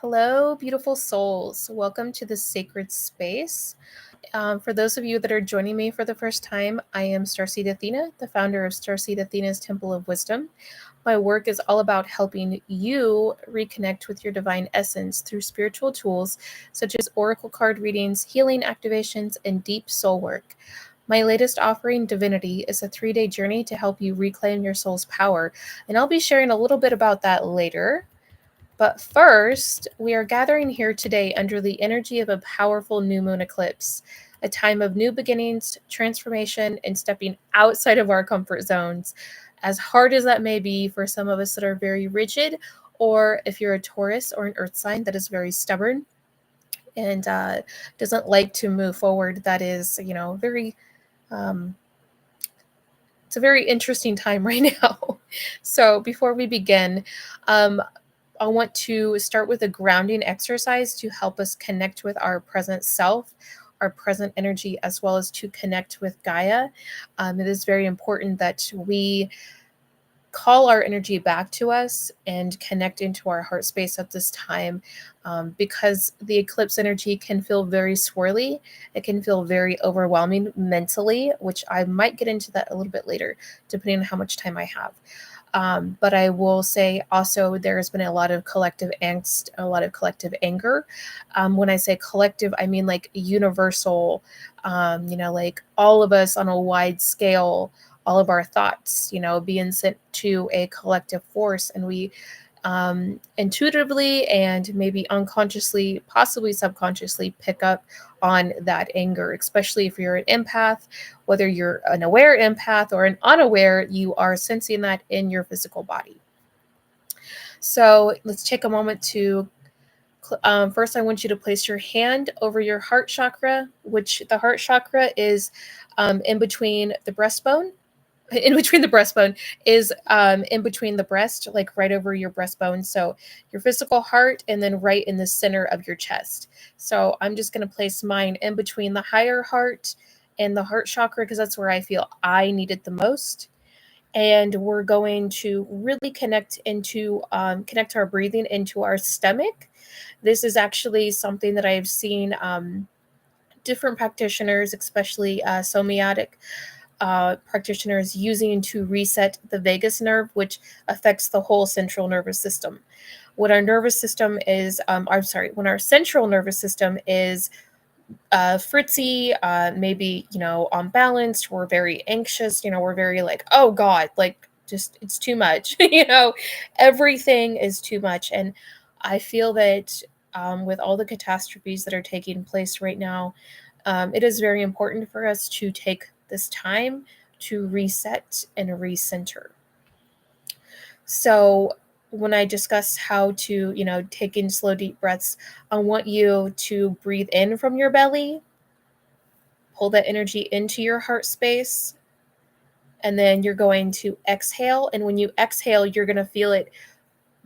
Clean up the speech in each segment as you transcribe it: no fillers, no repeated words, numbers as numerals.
Hello, beautiful souls. Welcome to this sacred space. For those of you that are joining me for the first time, I am Starseed Athena, the founder of Starseed Athena's Temple of Wisdom. My work is all about helping you reconnect with your divine essence through spiritual tools such as oracle card readings, healing activations, and deep soul work. My latest offering, Divinity, is a 3-day journey to help you reclaim your soul's power, and I'll be sharing a little bit about that later. But first, we are gathering here today under the energy of a powerful new moon eclipse, a time of new beginnings, transformation, and stepping outside of our comfort zones. As hard as that may be for some of us that are very rigid, or if you're a Taurus or an earth sign that is very stubborn and doesn't like to move forward, that is, very. Um, it's a very interesting time right now. So before we begin, um, I want to start with a grounding exercise to help us connect with our present self, our present energy, as well as to connect with Gaia. It is very important that we call our energy back to us and connect into our heart space at this time, because the eclipse energy can feel very swirly. It can feel very overwhelming mentally, which I might get into that a little bit later, depending on how much time I have. But I will say also there has been a lot of collective angst, a lot of collective anger. When I say collective, I mean like universal, like all of us on a wide scale, all of our thoughts, being sent to a collective force. And we intuitively and maybe unconsciously, possibly subconsciously pick up on that anger, especially if you're an empath. Whether you're an aware empath or an unaware, you are sensing that in your physical body. So let's take a moment to first, I want you to place your hand over your heart chakra, which the heart chakra is in between the breastbone. In between the breastbone is in between the breast, like right over your breastbone. So your physical heart, and then right in the center of your chest. So I'm just going to place mine in between the higher heart and the heart chakra because that's where I feel I need it the most. And we're going to really connect our breathing into our stomach. This is actually something that I've seen different practitioners, especially somatic practitioners, using to reset the vagus nerve, which affects the whole central nervous system. When our nervous system is, when our central nervous system is fritzy, maybe, unbalanced, we're very anxious, we're very like, oh God, like just, it's too much, everything is too much. And I feel that with all the catastrophes that are taking place right now, it is very important for us to take this time to reset and recenter. So when I discuss how to, take in slow, deep breaths, I want you to breathe in from your belly, pull that energy into your heart space, and then you're going to exhale. And when you exhale, you're going to feel it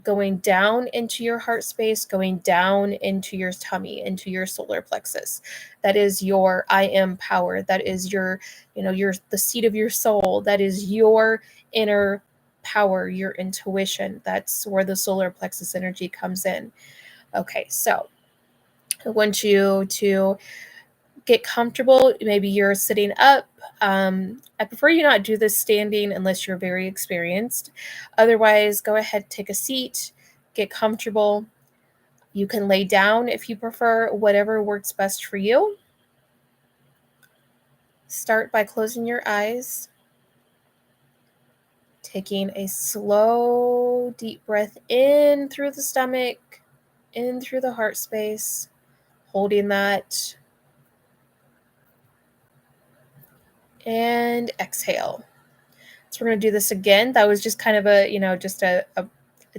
going down into your heart space, going down into your tummy, into your solar plexus. That is your I am power. That is your, the seat of your soul. That is your inner power, your intuition. That's where the solar plexus energy comes in. Okay, so I want you to get comfortable. Maybe you're sitting up. I prefer you not do this standing unless you're very experienced. Otherwise, go ahead, take a seat, get comfortable. You can lay down if you prefer, whatever works best for you. Start by closing your eyes, taking a slow, deep breath in through the stomach, in through the heart space, holding that, and exhale. So we're going to do this again. That was just kind of a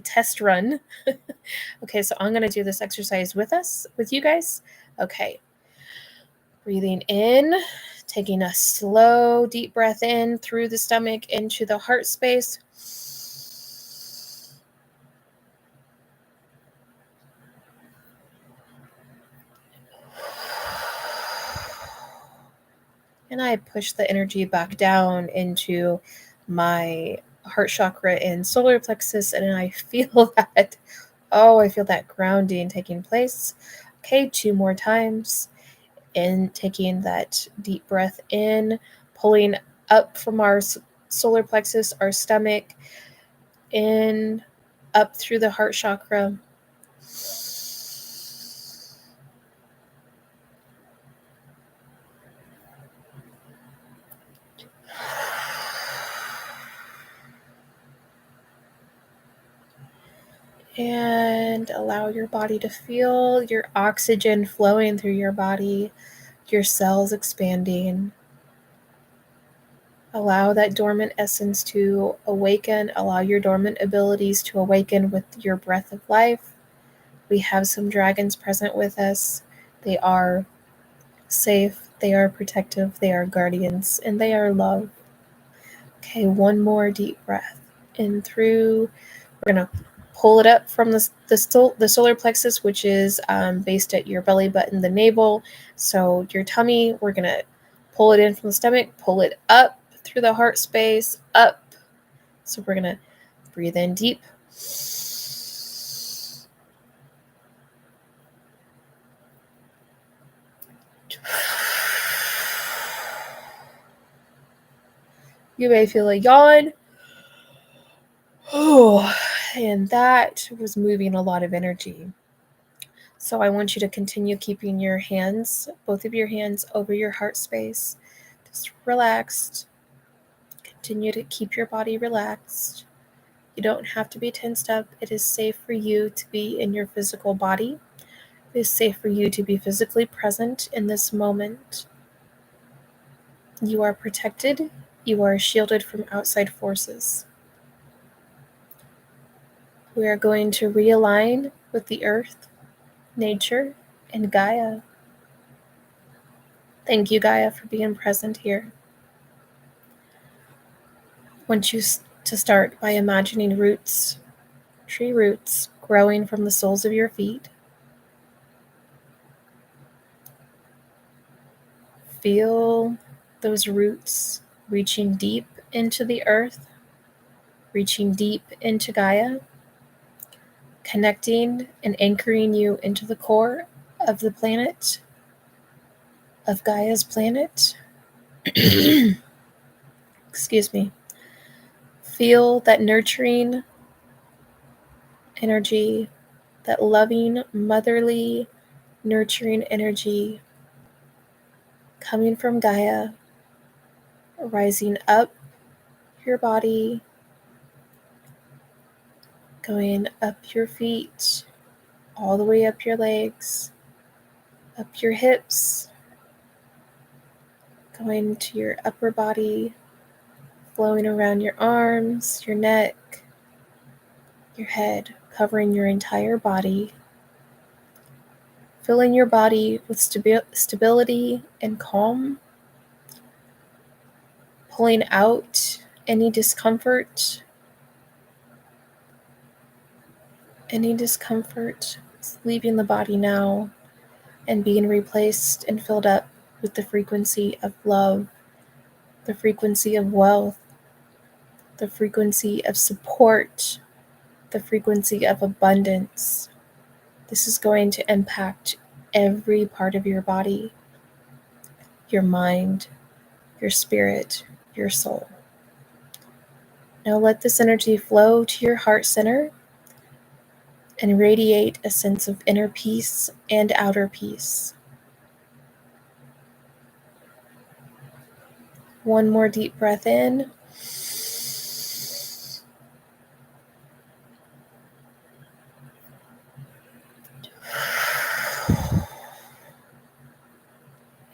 test run. Okay, so I'm going to do this exercise with you guys. Okay. Breathing in, taking a slow, deep breath in through the stomach into the heart space. And I push the energy back down into my heart chakra and solar plexus, and I feel that Oh, I feel that grounding taking place. Okay, 2 more times. And taking that deep breath in, pulling up from our solar plexus, our stomach, in, up through the heart chakra. And allow your body to feel your oxygen flowing through your body, your cells expanding. Allow that dormant essence to awaken. Allow your dormant abilities to awaken with your breath of life. We have some dragons present with us. They are safe, they are protective, they are guardians, and they are love. Okay, one more deep breath in through. We're going to pull it up from the solar plexus, which is based at your belly button, the navel. So your tummy, we're going to pull it in from the stomach, pull it up through the heart space, up. So we're going to breathe in deep. You may feel a yawn. Oh, and that was moving a lot of energy. So I want you to continue keeping your hands, both of your hands, over your heart space. Just relaxed. Continue to keep your body relaxed. You don't have to be tensed up. It is safe for you to be in your physical body. It is safe for you to be physically present in this moment. You are protected. You are shielded from outside forces. We are going to realign with the earth, nature, and Gaia. Thank you, Gaia, for being present here. I want you to start by imagining roots, tree roots, growing from the soles of your feet. Feel those roots reaching deep into the earth, reaching deep into Gaia, connecting and anchoring you into the core of the planet, of Gaia's planet. Excuse me. Feel that nurturing energy, that loving, motherly, nurturing energy coming from Gaia, rising up your body, going up your feet, all the way up your legs, up your hips, going to your upper body, flowing around your arms, your neck, your head, covering your entire body, filling your body with stability and calm, pulling out any discomfort. Is leaving the body now and being replaced and filled up with the frequency of love, the frequency of wealth, the frequency of support, the frequency of abundance. This is going to impact every part of your body, your mind, your spirit, your soul. Now let this energy flow to your heart center and radiate a sense of inner peace and outer peace. One more deep breath in.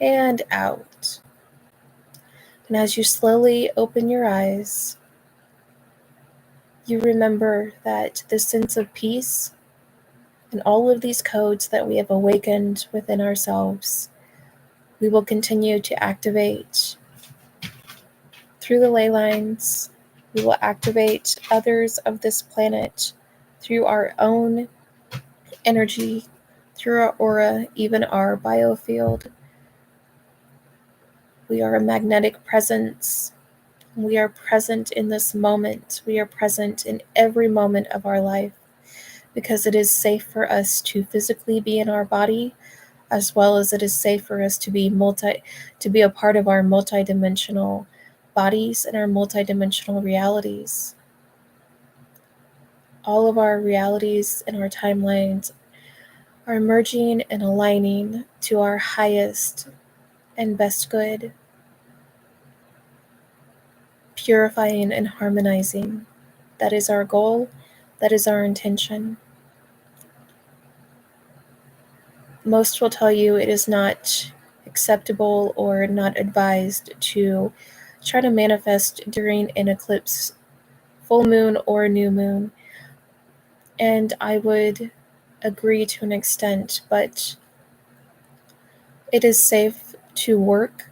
And out. And as you slowly open your eyes, you remember that this sense of peace and all of these codes that we have awakened within ourselves, we will continue to activate through the ley lines. We will activate others of this planet through our own energy, through our aura, even our biofield. We are a magnetic presence. We are present in this moment. We are present in every moment of our life. because it is safe for us to physically be in our body, as well as it is safe for us to be a part of our multidimensional bodies and our multidimensional realities. All of our realities and our timelines are merging and aligning to our highest and best good, purifying and harmonizing. That is our goal. That is our intention. Most will tell you it is not acceptable or not advised to try to manifest during an eclipse, full moon or new moon. And I would agree to an extent, but it is safe to work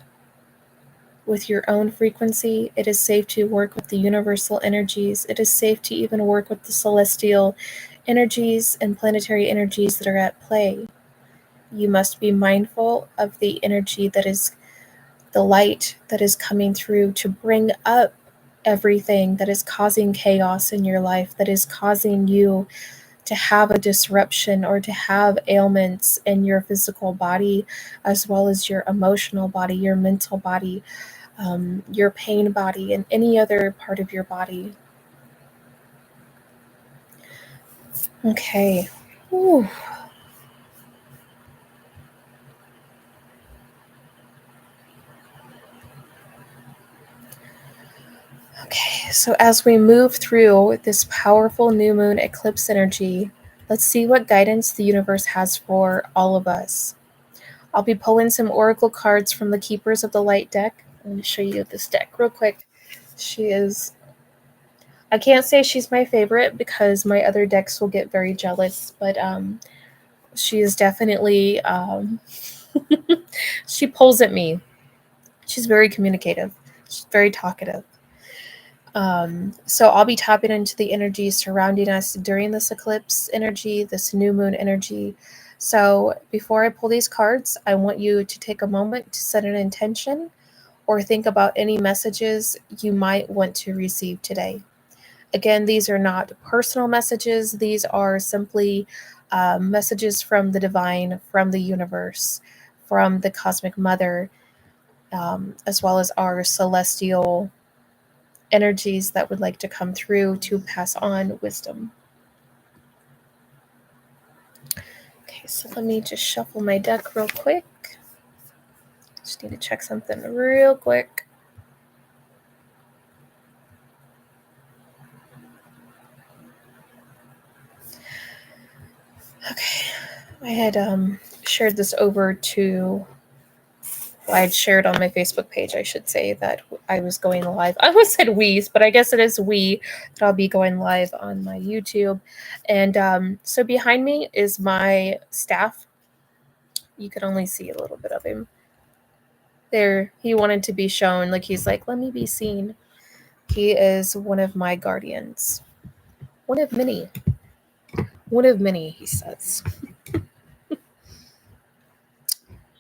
with your own frequency. It is safe to work with the universal energies. It is safe to even work with the celestial energies and planetary energies that are at play. You must be mindful of the energy that is the light that is coming through to bring up everything that is causing chaos in your life, that is causing you to have a disruption or to have ailments in your physical body, as well as your emotional body, your mental body, your pain body, and any other part of your body. Okay. Ooh. Okay, so as we move through this powerful new moon eclipse energy, let's see what guidance the universe has for all of us. I'll be pulling some oracle cards from the Keepers of the Light deck. I'm going to show you this deck real quick. I can't say she's my favorite because my other decks will get very jealous, but she is definitely, she pulls at me. She's very communicative. She's very talkative. So I'll be tapping into the energy surrounding us during this eclipse energy, this new moon energy. So before I pull these cards, I want you to take a moment to set an intention or think about any messages you might want to receive today. Again, these are not personal messages. These are simply messages from the divine, from the universe, from the cosmic mother, as well as our celestial energies that would like to come through to pass on wisdom. Okay, so let me just shuffle my deck real quick. Just need to check something real quick. Okay, I had shared this over to, well, I'd shared on my Facebook page, I should say, that I was going live. I almost said we, but I guess it is we, that I'll be going live on my YouTube. And so behind me is my staff. You can only see a little bit of him. There, he wanted to be shown, like he's like, let me be seen. He is one of my guardians. One of many. One of many, he says.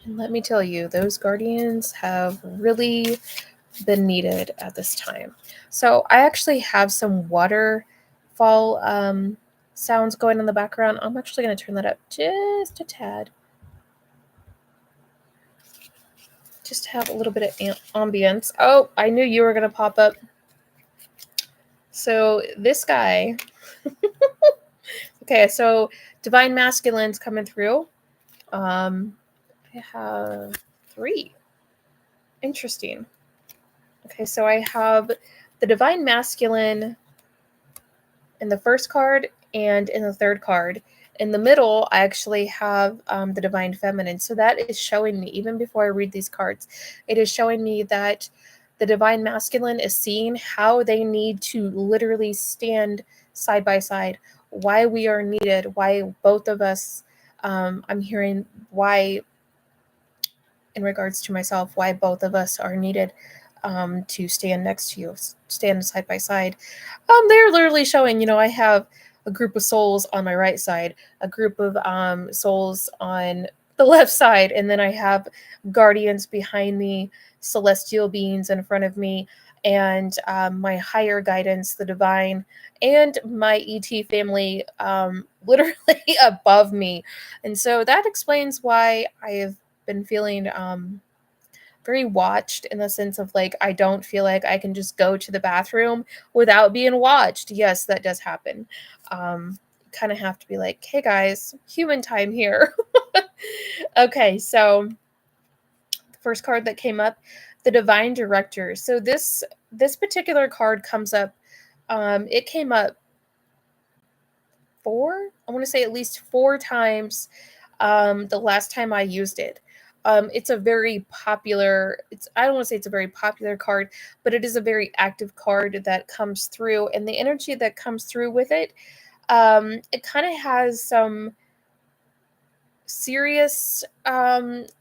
And let me tell you, those guardians have really been needed at this time. So I actually have some waterfall sounds going in the background. I'm actually going to turn that up just a tad. Just to have a little bit of ambience. Oh, I knew you were going to pop up. So this guy... Okay, so Divine Masculine's coming through. I have 3. Interesting. Okay, so I have the Divine Masculine in the first card and in the third card. In the middle, I actually have the Divine Feminine. So that is showing me, even before I read these cards, it is showing me that the Divine Masculine is seeing how they need to literally stand side by side, why we are needed, why both of us, I'm hearing why, in regards to myself, why both of us are needed to stand next to you, stand side by side. They're literally showing, I have a group of souls on my right side, a group of souls on the left side, and then I have guardians behind me, celestial beings in front of me, and my higher guidance, the divine, and my ET family literally above me. And so that explains why I have been feeling very watched, in the sense of like I don't feel like I can just go to the bathroom without being watched. Yes, that does happen. Kind of have to be like, hey guys, human time here. Okay, so the first card that came up, the Divine Director. So this particular card comes up. It came up four. I want to say at least four times. The last time I used it. It's a very popular. It's I don't want to say it's a very popular card, but it is a very active card that comes through, and the energy that comes through with it. It kind of has some serious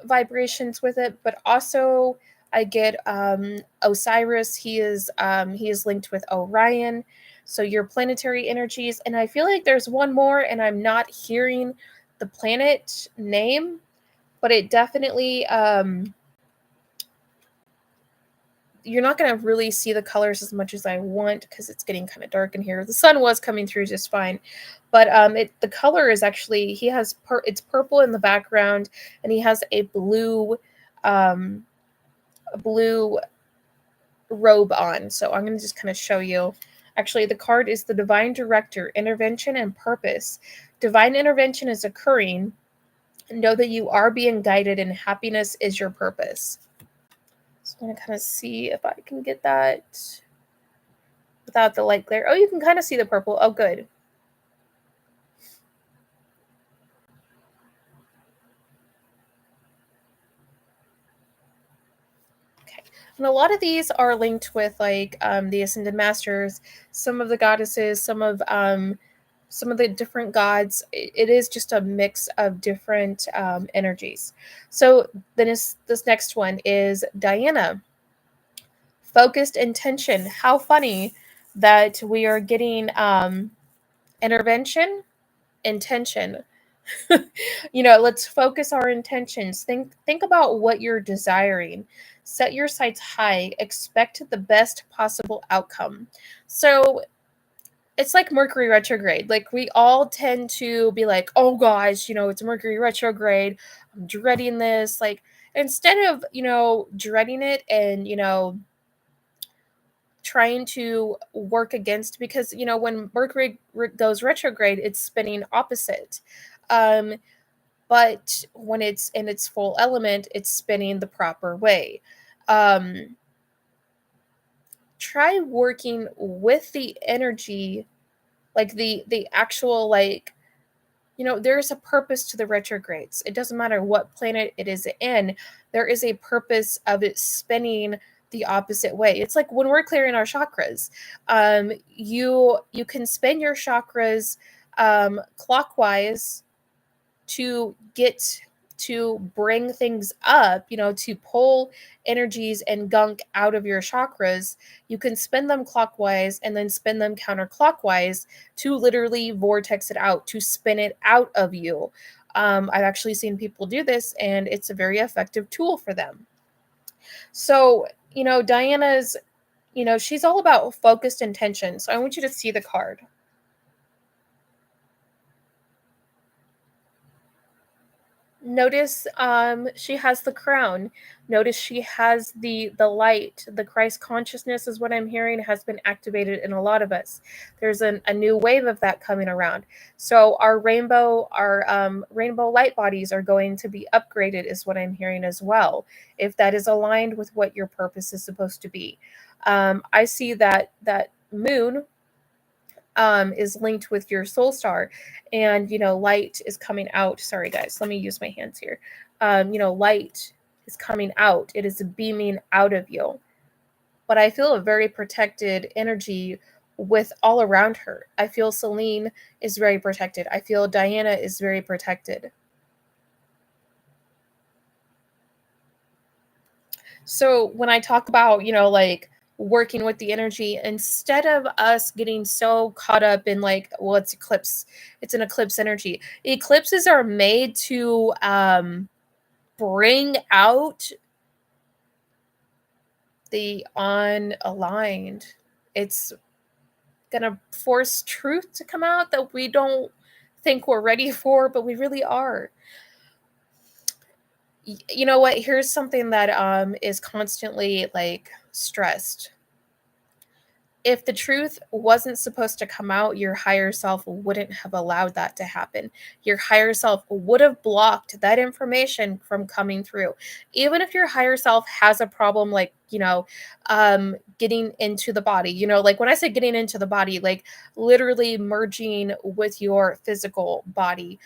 vibrations with it, but also I get Osiris. He is linked with Orion, so your planetary energies. And I feel like there's one more, and I'm not hearing the planet name, but it definitely you're not going to really see the colors as much as I want because it's getting kind of dark in here. The sun was coming through just fine, but the color is actually it's purple in the background, and he has um, a blue robe on. So I'm going to just kind of show you. Actually, the card is the Divine Director, Intervention and Purpose. Divine intervention is occurring. Know that you are being guided, and happiness is your purpose. So I'm going to kind of see if I can get that without the light glare. Oh, you can kind of see the purple. Oh, good. Okay. And a lot of these are linked with like the Ascended Masters, some of the goddesses, some of the different gods. It is just a mix of different energies. So then this next one is Diana. Focused intention. How funny that we are getting intervention, intention. Let's focus our intentions. Think about what you're desiring. Set your sights high. Expect the best possible outcome. So it's like Mercury retrograde. Like we all tend to be like, oh gosh, it's Mercury retrograde. I'm dreading this. Like instead of, dreading it and, trying to work against, because when Mercury goes retrograde, it's spinning opposite. Um but when it's in its full element, it's spinning the proper way. Um, Try working with the energy, like the actual like there's a purpose to the retrogrades. It doesn't matter what planet it is in. There is a purpose of it spinning the opposite way. It's like when we're clearing our chakras. You can spin your chakras clockwise to get to bring things up, to pull energies and gunk out of your chakras. You can spin them clockwise and then spin them counterclockwise to literally vortex it out, to spin it out of you. I've actually seen people do this, and it's a very effective tool for them. So, Diana's, she's all about focused intention. So I want you to see the card. Notice she has the crown. Notice she has the light. The Christ consciousness is what I'm hearing has been activated in a lot of us. There's a new wave of that coming around. So our rainbow light bodies are going to be upgraded, is what I'm hearing as well, if that is aligned with what your purpose is supposed to be. I see that moon is linked with your soul star, and light is coming out. Sorry guys, let me use my hands here. Light is coming out. It is beaming out of you, but I feel a very protected energy with all around her. I feel Celine is very protected. I feel Diana is very protected. So when I talk about, like working with the energy, instead of us getting so caught up in like, well, it's an eclipse energy. Eclipses are made to bring out the unaligned. It's gonna force truth to come out that we don't think we're ready for, but we really are. You know what? Here's something that is constantly like stressed. If the truth wasn't supposed to come out, your higher self wouldn't have allowed that to happen. Your higher self would have blocked that information from coming through. Even if your higher self has a problem, like, getting into the body, like when I say getting into the body, like literally merging with your physical body.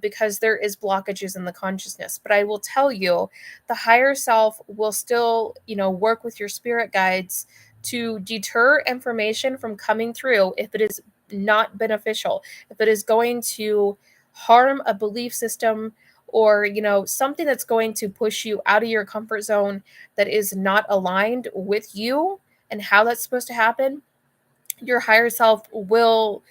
Because there is blockages in the consciousness. But I will tell you, the higher self will still, work with your spirit guides to deter information from coming through if it is not beneficial, if it is going to harm a belief system, or something that's going to push you out of your comfort zone, that is not aligned with you and how that's supposed to happen. Your higher self will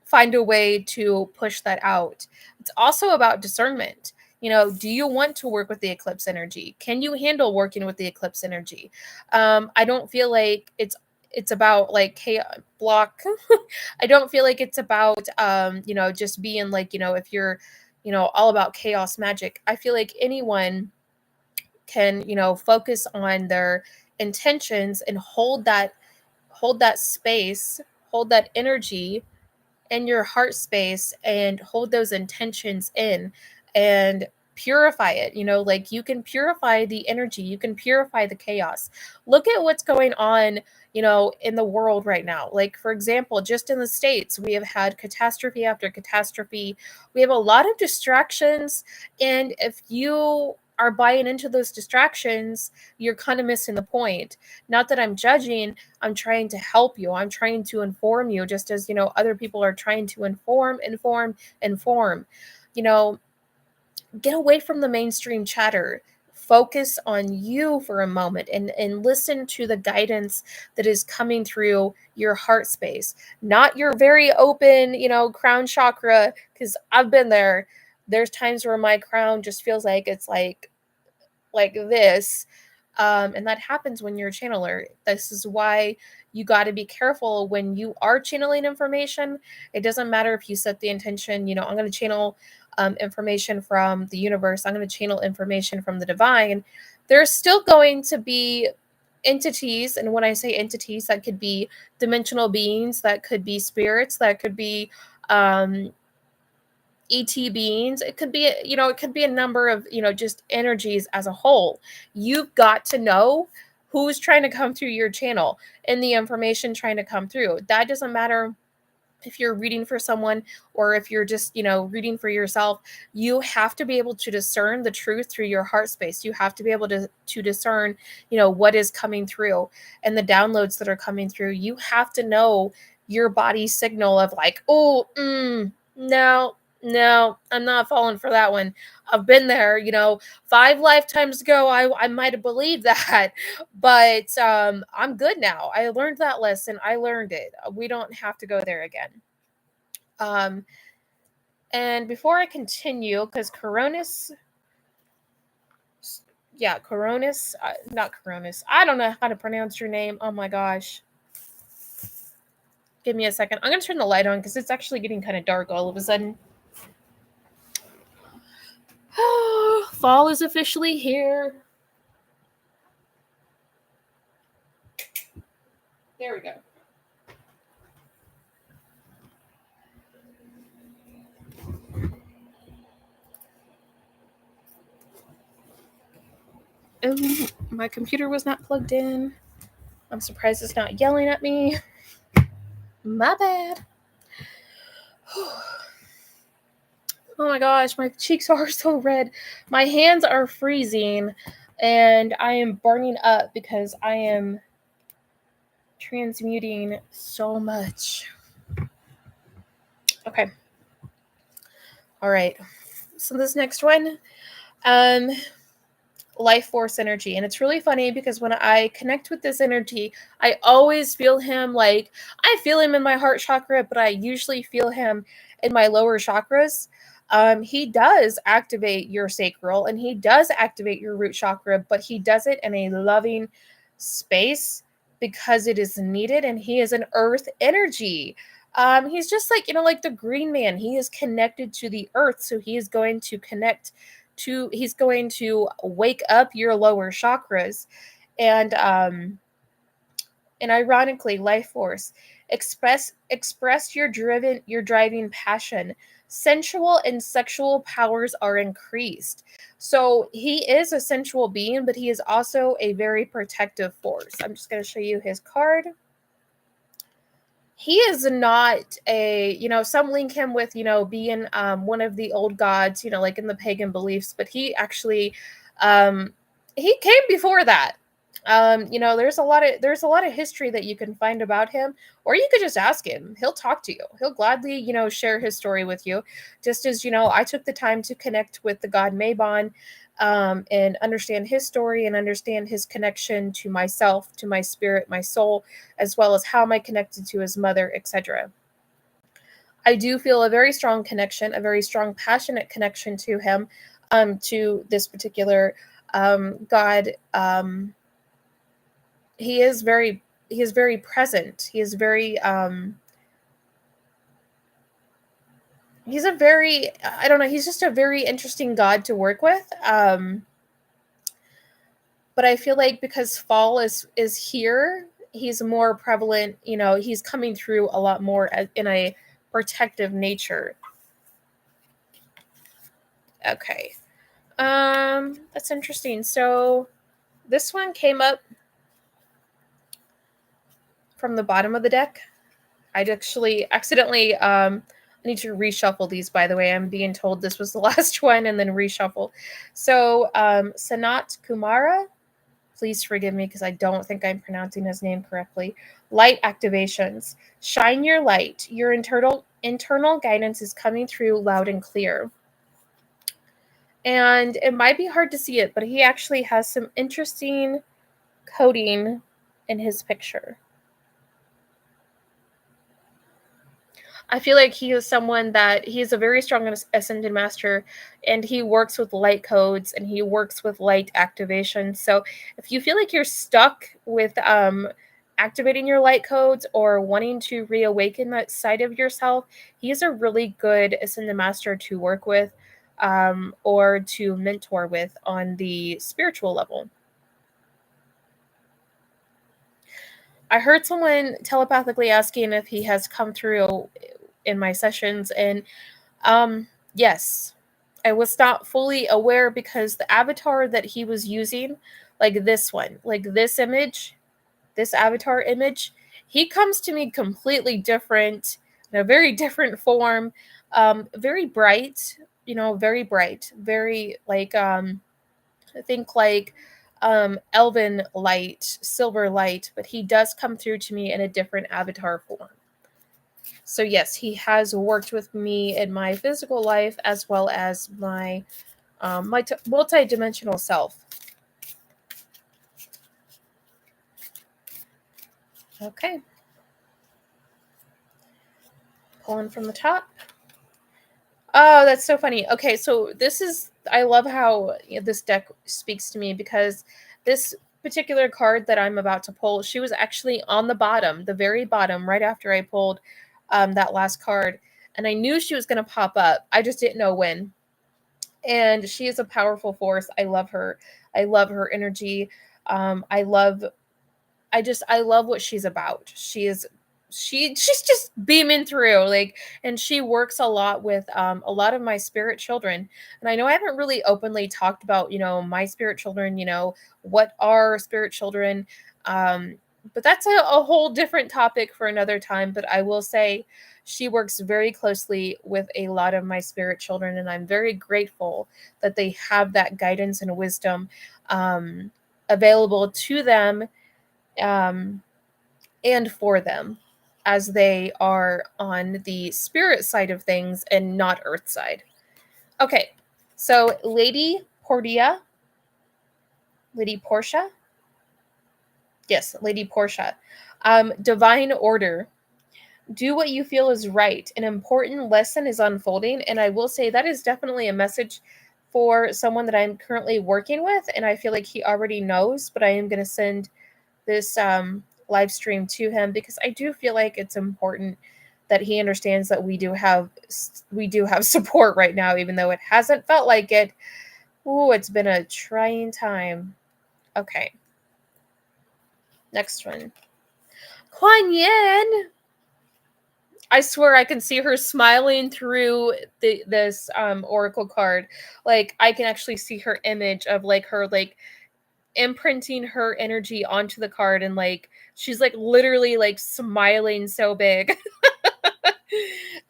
find a way to push that out. It's also about discernment. Do you want to work with the eclipse energy? Can you handle working with the eclipse energy? I don't feel like it's about like chaos block. I don't feel like it's about just being like, if you're, all about chaos magic. I feel like anyone can, focus on their intentions and hold that space, hold that energy in your heart space, and hold those intentions in and purify it. Like you can purify the energy, you can purify the chaos. Look at what's going on, in the world right now. Like, for example, just in the States, we have had catastrophe after catastrophe. We have a lot of distractions. And if you are buying into those distractions, you're kind of missing the point. Not that I'm judging, I'm trying to help you. I'm trying to inform you, just as, other people are trying to inform. You know, get away from the mainstream chatter. Focus on you for a moment, and listen to the guidance that is coming through your heart space, not your very open, crown chakra, because I've been there. There's times where my crown just feels like it's like this. And that happens when you're a channeler. This is why you got to be careful when you are channeling information. It doesn't matter if you set the intention, I'm going to channel information from the universe, I'm going to channel information from the divine. There's still going to be entities. And when I say entities, that could be dimensional beings, that could be spirits, that could be um, ET beings. It could be, it could be a number of, just energies as a whole. You've got to know who's trying to come through your channel and the information trying to come through. That doesn't matter if you're reading for someone or if you're just, reading for yourself. You have to be able to discern the truth through your heart space. You have to be able to discern, what is coming through and the downloads that are coming through. You have to know your body's signal of like, oh, no, no, I'm not falling for that one. I've been there, 5 lifetimes ago. I might have believed that, but I'm good now. I learned that lesson. I learned it. We don't have to go there again. Um, and before I continue, because Coronis, yeah, Coronis, not Coronis. I don't know how to pronounce your name. Oh my gosh. Give me a second. I'm going to turn the light on because it's actually getting kind of dark all of a sudden. Fall is officially here. There we go. Oh, my computer was not plugged in. I'm surprised it's not yelling at me. My bad. Oh my gosh, my cheeks are so red. My hands are freezing and I am burning up because I am transmuting so much. Okay. All right. So this next one, life force energy. And it's really funny because when I connect with this energy, I always feel him, like I feel him in my heart chakra, but I usually feel him in my lower chakras. He does activate your sacral and he does activate your root chakra, but he does it in a loving, space because it is needed, and he is an earth energy. He's just like, like the green man. He is connected to the earth, so he is going to he's going to wake up your lower chakras. And ironically, life force, express your driving passion. Sensual and sexual powers are increased. So he is a sensual being, but he is also a very protective force. I'm just going to show you his card. He is not some link him with, being one of the old gods, like in the pagan beliefs, but he actually, he came before that. There's a lot of history that you can find about him, or you could just ask him. He'll talk to you. He'll gladly, share his story with you. Just as, I took the time to connect with the god Mabon, and understand his story and understand his connection to myself, to my spirit, my soul, as well as how am I connected to his mother, etc. I do feel a very strong connection, a very strong, passionate connection to him, to this particular god. He is very present. He's a very, I don't know, he's just a very interesting god to work with. But I feel like because fall is here, he's more prevalent. He's coming through a lot more in a protective nature. Okay, that's interesting. So this one came up from the bottom of the deck. I'd actually accidentally. I need to reshuffle these, by the way. I'm being told this was the last one, and then reshuffle. So Sanat Kumara. Please forgive me because I don't think I'm pronouncing his name correctly. Light activations. Shine your light. Your internal guidance is coming through loud and clear. And it might be hard to see it, but he actually has some interesting coding in his picture. I feel like he is someone that he's a very strong ascended master, and he works with light codes and he works with light activation. So if you feel like you're stuck with activating your light codes or wanting to reawaken that side of yourself, he's a really good ascended master to work with, or to mentor with on the spiritual level. I heard someone telepathically asking if he has come through in my sessions, and yes, I was not fully aware because the avatar that he was using, like this one, like this image, this avatar image, he comes to me completely different, in a very different form, very bright, very bright, very like I think like elven light, silver light, but he does come through to me in a different avatar form. So yes, he has worked with me in my physical life as well as my multi-dimensional self. Okay. Pulling from the top. Oh, that's so funny. Okay, so I love how this deck speaks to me, because this particular card that I'm about to pull, she was actually on the bottom, the very bottom, right after I pulled that last card. And I knew she was going to pop up. I just didn't know when. And she is a powerful force. I love her. I love her energy. I love what she's about. She's just beaming through, like, and she works a lot with a lot of my spirit children. And I know I haven't really openly talked about, my spirit children, what are spirit children. But that's a whole different topic for another time. But I will say she works very closely with a lot of my spirit children, and I'm very grateful that they have that guidance and wisdom available to them, and for them, as they are on the spirit side of things and not earth side. Okay, so Lady Portia. Yes, Lady Portia. Divine order. Do what you feel is right. An important lesson is unfolding, and I will say that is definitely a message for someone that I'm currently working with, and I feel like he already knows, but I am going to send live stream to him, because I do feel like it's important that he understands that we do have support right now, even though it hasn't felt like it. Ooh, it's been a trying time. Okay, next one. Kuan Yin. I swear I can see her smiling through this oracle card. Like I can actually see her image of like her like imprinting her energy onto the card, and like she's like literally like smiling so big.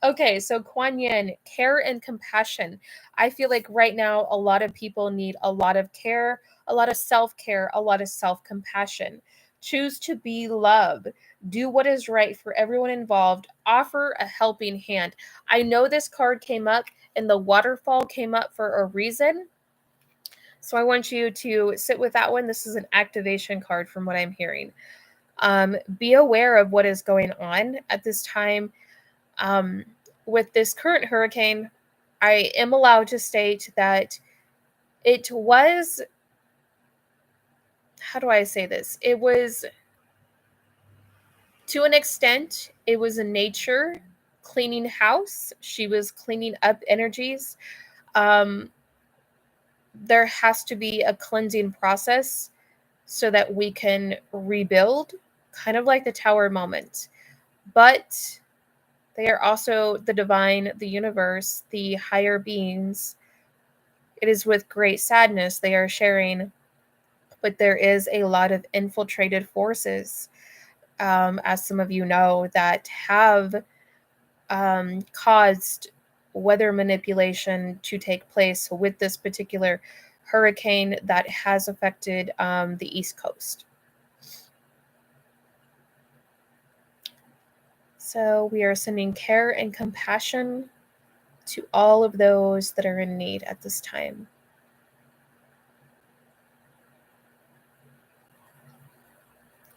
Okay, so Kuan Yin, care and compassion. I feel like right now a lot of people need a lot of care, a lot of self-care, a lot of self-compassion. Choose to be love. Do what is right for everyone involved. Offer a helping hand. I know this card came up and the waterfall came up for a reason. So I want you to sit with that one. This is an activation card from what I'm hearing. Be aware of what is going on at this time. Um, with this current hurricane, I am allowed to state that it was, how do I say this? It was, to an extent, it was a nature cleaning house. She was cleaning up energies. Um, there has to be a cleansing process so that we can rebuild, kind of like the tower moment. But they are also the divine, the universe, the higher beings. It is with great sadness they are sharing, but there is a lot of infiltrated forces, as some of you know, that have caused weather manipulation to take place with this particular hurricane that has affected the East Coast. So we are sending care and compassion to all of those that are in need at this time.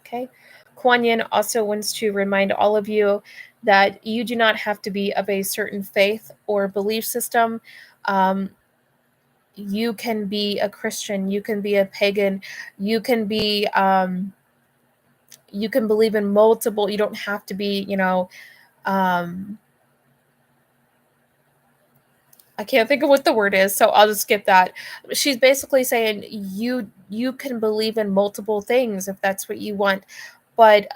Okay. Kuan Yin also wants to remind all of you that you do not have to be of a certain faith or belief system. Um, you can be a Christian, you can be a pagan, you can be, you can believe in multiple, you don't have to be, um, I can't think of what the word is, so I'll just skip that. She's basically saying you can believe in multiple things if that's what you want, but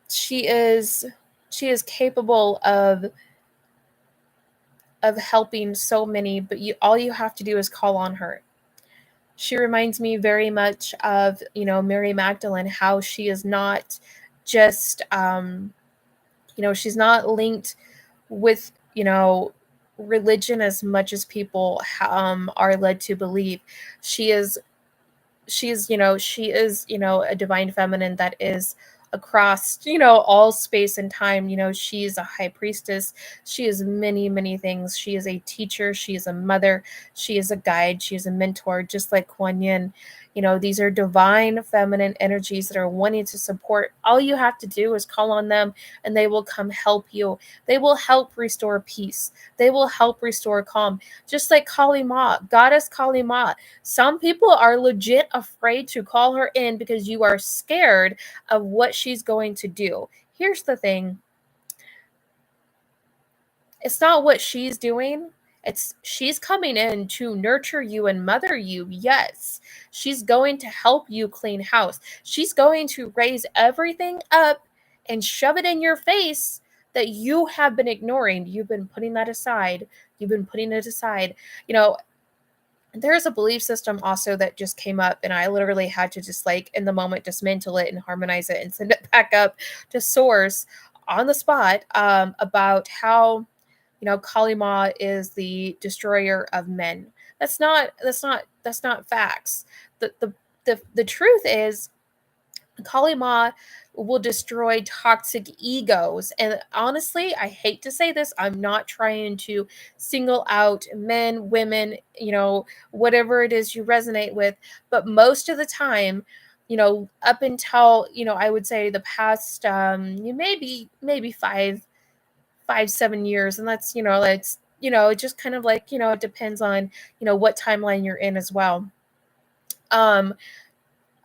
she is she is capable of helping so many, but all you have to do is call on her. She reminds me very much of, Mary Magdalene, how she is not just she's not linked with, religion as much as people are led to believe. She is she is a divine feminine that is across all space and time. She's a high priestess. She is many, many things. She is a teacher, she is a mother, she is a guide, she is a mentor, just like Kuan Yin. These are divine feminine energies that are wanting to support. All you have to do is call on them, and they will come help you. They will help restore peace, they will help restore calm, just like Kali Ma, goddess Kali Ma. Some people are legit afraid to call her in because you are scared of what she's going to do. Here's the thing, it's not what she's doing. It's she's coming in to nurture you and mother you. Yes, she's going to help you clean house. She's going to raise everything up and shove it in your face that you have been ignoring. You've been putting that aside. You've been putting it aside. You know, there's a belief system also that just came up, and I literally had to just like in the moment dismantle it and harmonize it and send it back up to source on the spot, about how Kali Ma is the destroyer of men. That's not facts. The truth is Kali Ma will destroy toxic egos. And honestly, I hate to say this, I'm not trying to single out men, women, whatever it is you resonate with, but most of the time, up until, I would say the past, maybe 7 years, and it just kind of like, it depends on, what timeline you're in as well. Um,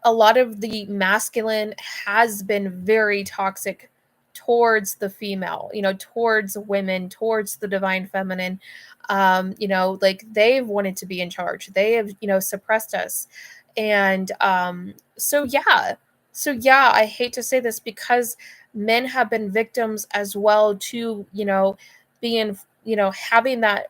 a lot of the masculine has been very toxic towards the female, towards women, towards the divine feminine. Like they've wanted to be in charge. They have, suppressed us. And so yeah, I hate to say this because men have been victims as well to, being, having that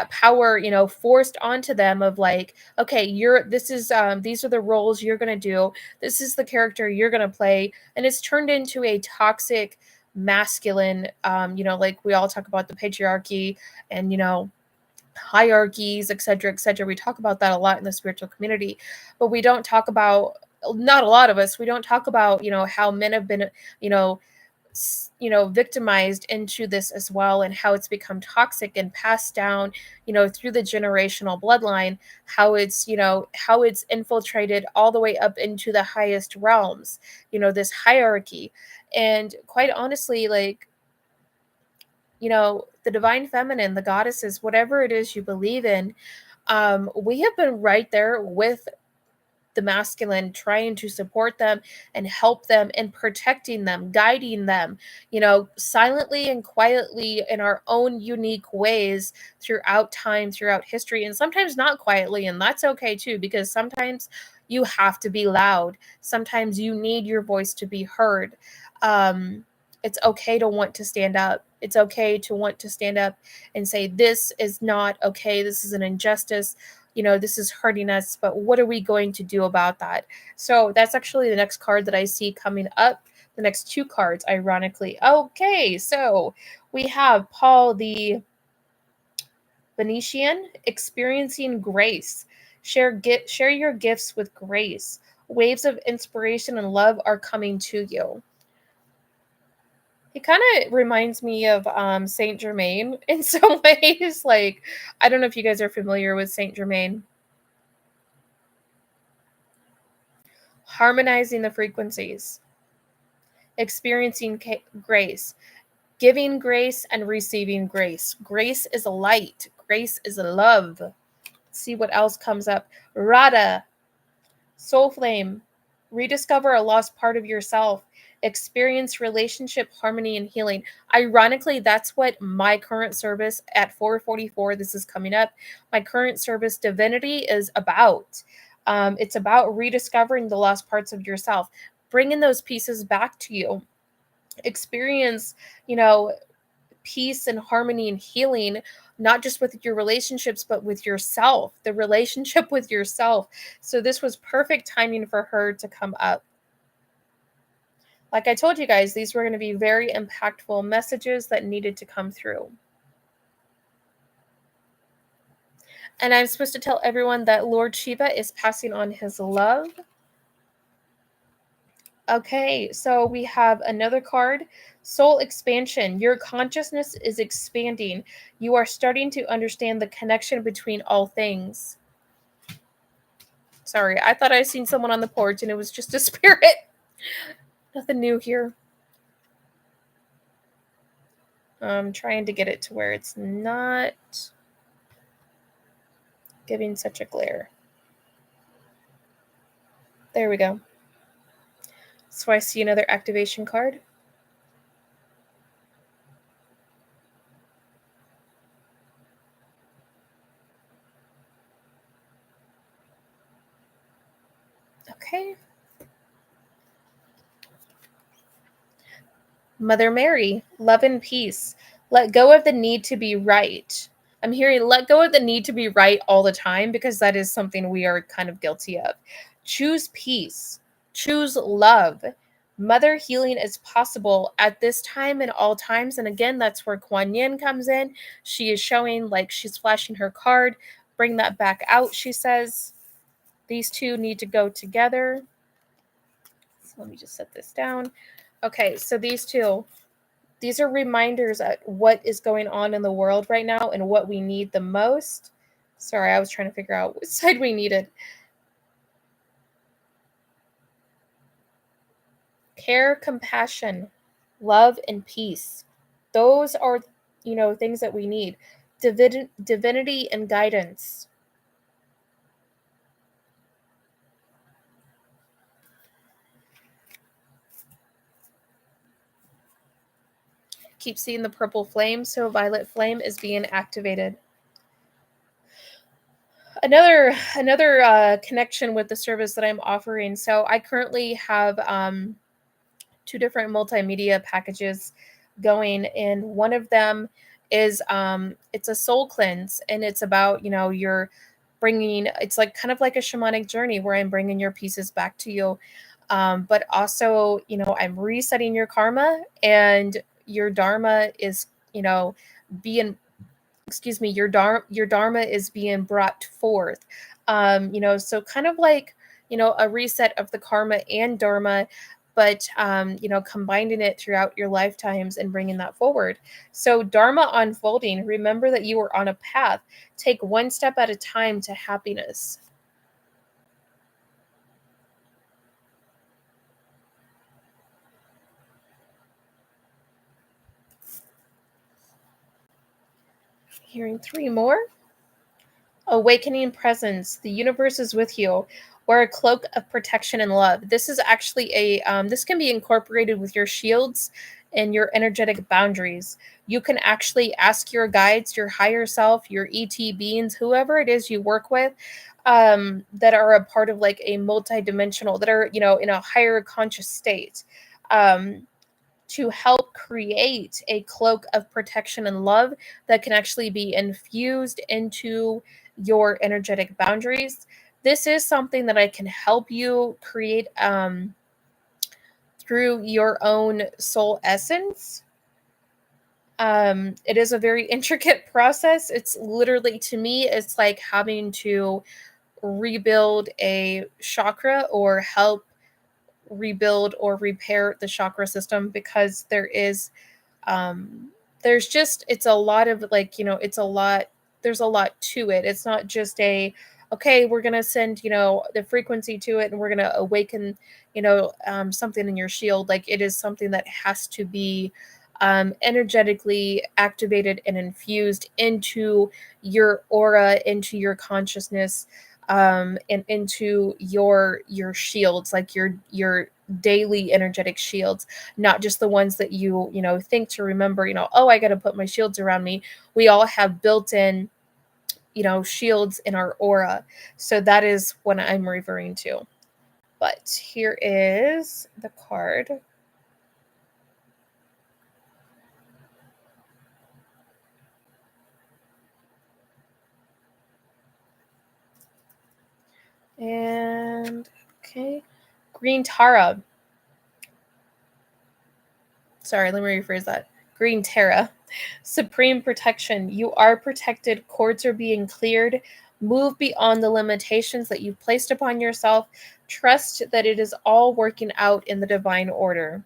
power, forced onto them of like, okay, these are the roles you're going to do. This is the character you're going to play. And it's turned into a toxic masculine, like we all talk about the patriarchy and, hierarchies, etc., etc. We talk about that a lot in the spiritual community, but we don't talk about, not a lot of us, we don't talk about, how men have been, you know, victimized into this as well, and how it's become toxic and passed down, through the generational bloodline, how it's infiltrated all the way up into the highest realms, this hierarchy. And quite honestly, like, the divine feminine, the goddesses, whatever it is you believe in, we have been right there with the masculine, trying to support them and help them and protecting them, guiding them, silently and quietly in our own unique ways throughout time, throughout history, and sometimes not quietly. And that's okay too, because sometimes you have to be loud. Sometimes you need your voice to be heard. It's okay to want to stand up. It's okay to want to stand up and say, this is not okay. This is an injustice. This is hurting us, but what are we going to do about that? So that's actually the next card that I see coming up. The next two cards, ironically. Okay, so we have Paul the Venetian, experiencing grace. Share your gifts with grace. Waves of inspiration and love are coming to you. He kind of reminds me of Saint Germain in some ways. Like, I don't know if you guys are familiar with Saint Germain. Harmonizing the frequencies, experiencing grace, giving grace and receiving grace. Grace is a light. Grace is a love. Let's see what else comes up. Radha, soul flame, rediscover a lost part of yourself, experience relationship harmony and healing. Ironically, that's what my current service at 444, this is coming up, my current service Divinity is about. It's about rediscovering the lost parts of yourself, bringing those pieces back to you. Experience, peace and harmony and healing, not just with your relationships, but with yourself, the relationship with yourself. So this was perfect timing for her to come up. Like I told you guys, these were going to be very impactful messages that needed to come through. And I'm supposed to tell everyone that Lord Shiva is passing on his love. Okay, so we have another card, soul expansion. Your consciousness is expanding. You are starting to understand the connection between all things. Sorry, I thought I seen someone on the porch and it was just a spirit. Nothing new here. I'm trying to get it to where it's not giving such a glare. There we go. So I see another activation card. Okay. Mother Mary, love and peace. Let go of the need to be right. I'm hearing let go of the need to be right all the time, because that is something we are kind of guilty of. Choose peace. Choose love. Mother healing is possible at this time and all times. And again, that's where Kuan Yin comes in. She is showing, like, she's flashing her card. Bring that back out, she says. These two need to go together. So let me just set this down. Okay, so these are reminders at what is going on in the world right now and what we need the most. Sorry, I was trying to figure out which side we needed. Care, compassion, love, and peace. Those are, things that we need. Divinity and guidance. Keep seeing the purple flame, so violet flame is being activated. Another connection with the service that I'm offering. So I currently have two different multimedia packages going, and one of them is it's a soul cleanse, and it's about, you're bringing, it's like kind of like a shamanic journey where I'm bringing your pieces back to you, but also, I'm resetting your karma, and your dharma is, being, excuse me, your dharma is being brought forth, so kind of like, a reset of the karma and dharma, but combining it throughout your lifetimes and bringing that forward. So dharma unfolding, remember that you are on a path. Take one step at a time to happiness. Hearing three more. Awakening presence, the universe is with you. Wear a cloak of protection and love. This is actually this can be incorporated with your shields and your energetic boundaries. You can actually ask your guides, your higher self, your ET beings, whoever it is you work with, that are a part of like a multi-dimensional, that are, in a higher conscious state, um, to help create a cloak of protection and love that can actually be infused into your energetic boundaries. This is something that I can help you create, through your own soul essence. It is a very intricate process. It's literally, to me, it's like having to rebuild a chakra or help rebuild or repair the chakra system, because um there's just, it's a lot of like, it's a lot, there's a lot to it. It's not just a, okay, we're going to send, the frequency to it, and we're going to awaken, something in your shield. Like, it is something that has to be energetically activated and infused into your aura, into your consciousness, and into your shields, like your daily energetic shields, not just the ones that you think to remember, oh, I got to put my shields around me. We all have built-in, shields in our aura. So that is what I'm referring to. But here is the card. And okay, Green Tara. Sorry, let me rephrase that. Green Terra. Supreme protection. You are protected. Cords are being cleared. Move beyond the limitations that you've placed upon yourself. Trust that it is all working out in the divine order.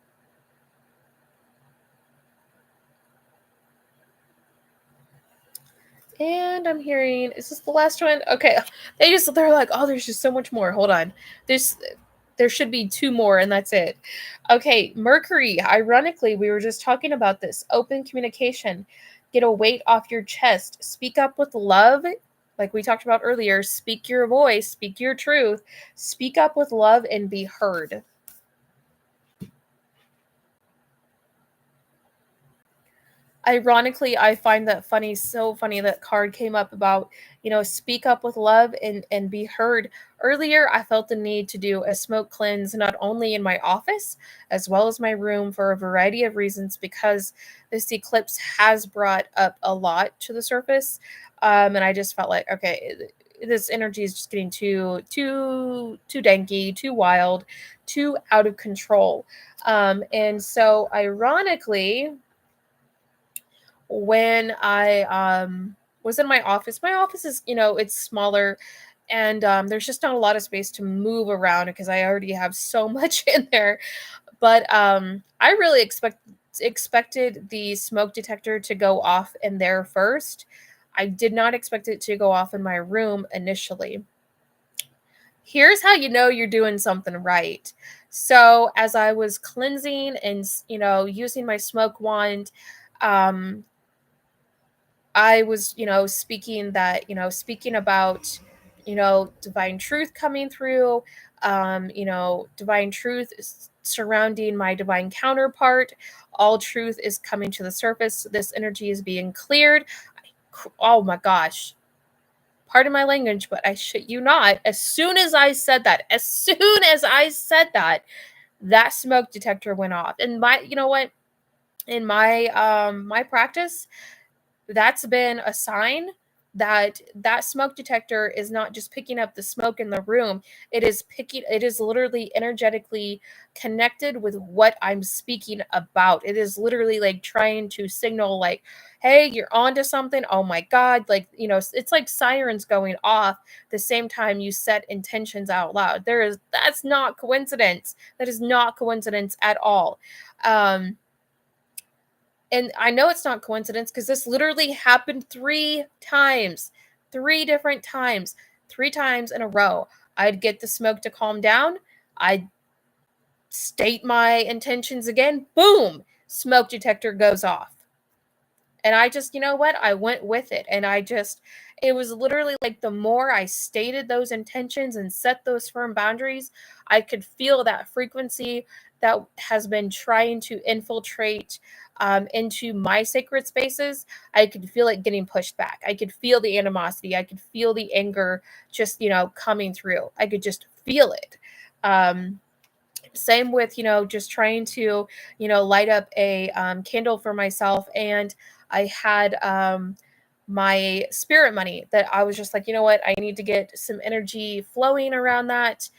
And I'm hearing, is this the last one? Okay. They're like, oh, there's just so much more. Hold on. There's there should be two more, and that's it. Okay, Mercury. Ironically, we were just talking about this. Open communication. Get a weight off your chest. Speak up with love. Like we talked about earlier, speak your voice, speak your truth, speak up with love and be heard. Ironically, I find that funny, so funny that card came up about, speak up with love and be heard. Earlier, I felt the need to do a smoke cleanse, not only in my office as well as my room, for a variety of reasons, because this eclipse has brought up a lot to the surface, and I just felt like, okay, this energy is just getting too danky, too wild, too out of control, and so ironically, when I was in my office. My office is, it's smaller, and there's just not a lot of space to move around because I already have so much in there. But I really expected the smoke detector to go off in there first. I did not expect it to go off in my room initially. Here's how you know you're doing something right. So as I was cleansing and using my smoke wand, um I was, speaking about, divine truth coming through, Divine truth is surrounding my divine counterpart. All truth is coming to the surface. This energy is being cleared. Oh my gosh. Pardon my language, but I shit you not. As soon as I said that, that smoke detector went off. And you know what? In my practice, that's been a sign that that smoke detector is not just picking up the smoke in the room. It is literally energetically connected with what I'm speaking about. It is literally like trying to signal like, hey, you're onto something. Oh my god, like, it's like sirens going off the same time you set intentions out loud. That's not coincidence. That is not coincidence at all. And I know it's not coincidence because this literally happened 3 times, 3 different times, 3 times in a row. I'd get the smoke to calm down. I'd state my intentions again. Boom, smoke detector goes off. And I just, you know what? I went with it. And it was literally like the more I stated those intentions and set those firm boundaries, I could feel that frequency that has been trying to infiltrate into my sacred spaces. I could feel it getting pushed back. I could feel the animosity. I could feel the anger just, coming through. I could just feel it. Same with, just trying to, light up a candle for myself. And I had my spirit money that I was just like, you know what, I need to get some energy flowing around that.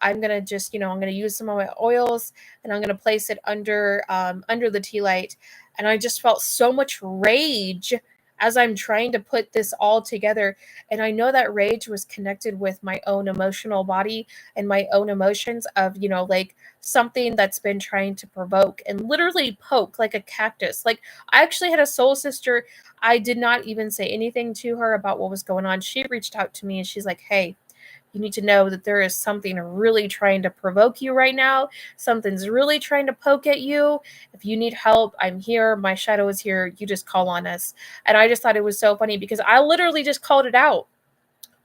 I'm gonna just, I'm gonna use some of my oils and I'm gonna place it under the tea light. And I just felt so much rage as I'm trying to put this all together. And I know that rage was connected with my own emotional body and my own emotions of, like something that's been trying to provoke and literally poke like a cactus. Like, I actually had a soul sister. I did not even say anything to her about what was going on. She reached out to me and she's like, hey, you need to know that there is something really trying to provoke you right now. Something's really trying to poke at you. If you need help, I'm here. My shadow is here. You just call on us. And I just thought it was so funny because I literally just called it out.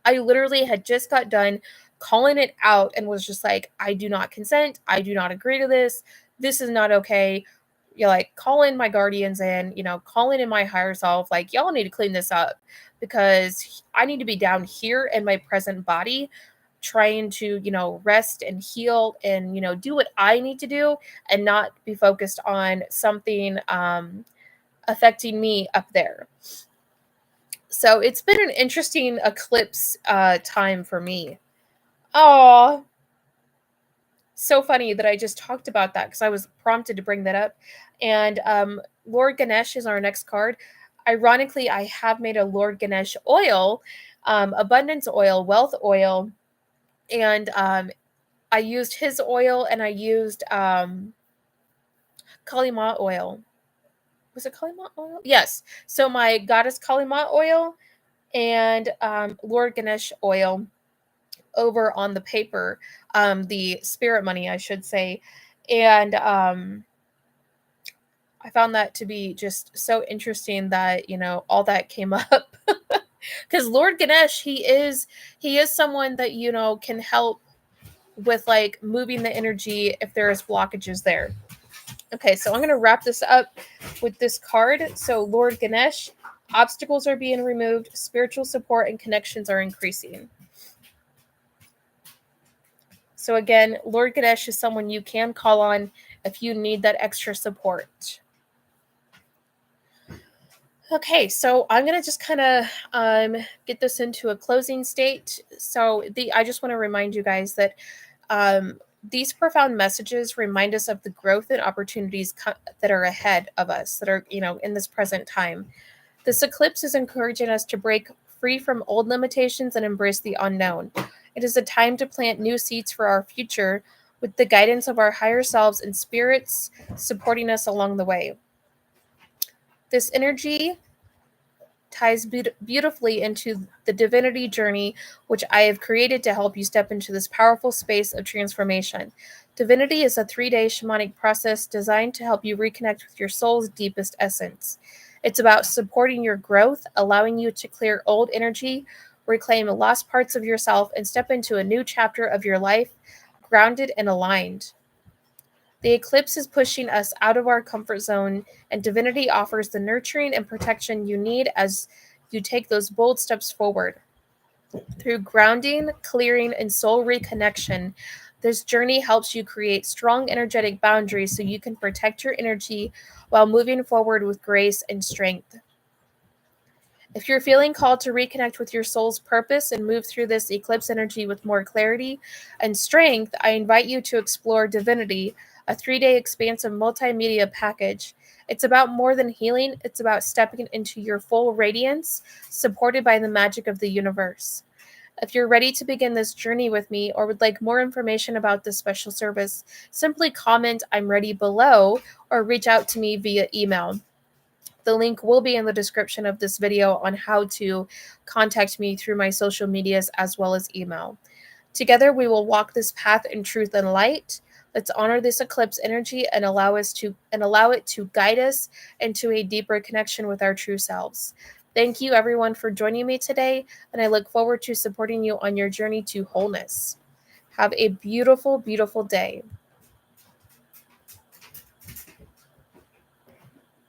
I literally had just got done calling it out and was just like, I do not consent. I do not agree to this. This is not okay. You're like, calling my guardians in, calling in my higher self, like, y'all need to clean this up because I need to be down here in my present body trying to, rest and heal and, do what I need to do and not be focused on something affecting me up there. So it's been an interesting eclipse time for me. Oh, so funny that I just talked about that because I was prompted to bring that up. And Lord Ganesh is our next card. Ironically, I have made a Lord Ganesh oil, abundance oil, wealth oil, and I used his oil and I used Kalima oil. Was it Kalima oil? Yes. So my goddess Kalima oil and Lord Ganesh oil over on the paper, the spirit money, I should say. And I found that to be just so interesting that, all that came up. Because Lord Ganesh, he is someone that, can help with like moving the energy if there is blockages there. Okay, so I'm going to wrap this up with this card. So Lord Ganesh, obstacles are being removed, spiritual support and connections are increasing. So again, Lord Ganesh is someone you can call on if you need that extra support. Okay, so I'm going to just kind of get this into a closing state. So I just want to remind you guys that these profound messages remind us of the growth and opportunities that are ahead of us, that are, in this present time. This eclipse is encouraging us to break free from old limitations and embrace the unknown. It is a time to plant new seeds for our future with the guidance of our higher selves and spirits supporting us along the way. This energy ties beautifully into the divinity journey, which I have created to help you step into this powerful space of transformation. Divinity is a 3-day shamanic process designed to help you reconnect with your soul's deepest essence. It's about supporting your growth, allowing you to clear old energy, reclaim lost parts of yourself, and step into a new chapter of your life grounded and aligned. The eclipse is pushing us out of our comfort zone, and Divinity offers the nurturing and protection you need as you take those bold steps forward. Through grounding, clearing, and soul reconnection, this journey helps you create strong energetic boundaries so you can protect your energy while moving forward with grace and strength. If you're feeling called to reconnect with your soul's purpose and move through this eclipse energy with more clarity and strength, I invite you to explore Divinity, a 3-day expansive multimedia package. It's about more than healing, it's about stepping into your full radiance, supported by the magic of the universe. If you're ready to begin this journey with me or would like more information about this special service, simply comment "I'm ready" below or reach out to me via email. The link will be in the description of this video on how to contact me through my social medias as well as email. Together, we will walk this path in truth and light. Let's honor this eclipse energy and allow it to guide us into a deeper connection with our true selves. Thank you everyone for joining me today, and I look forward to supporting you on your journey to wholeness. Have a beautiful, beautiful day.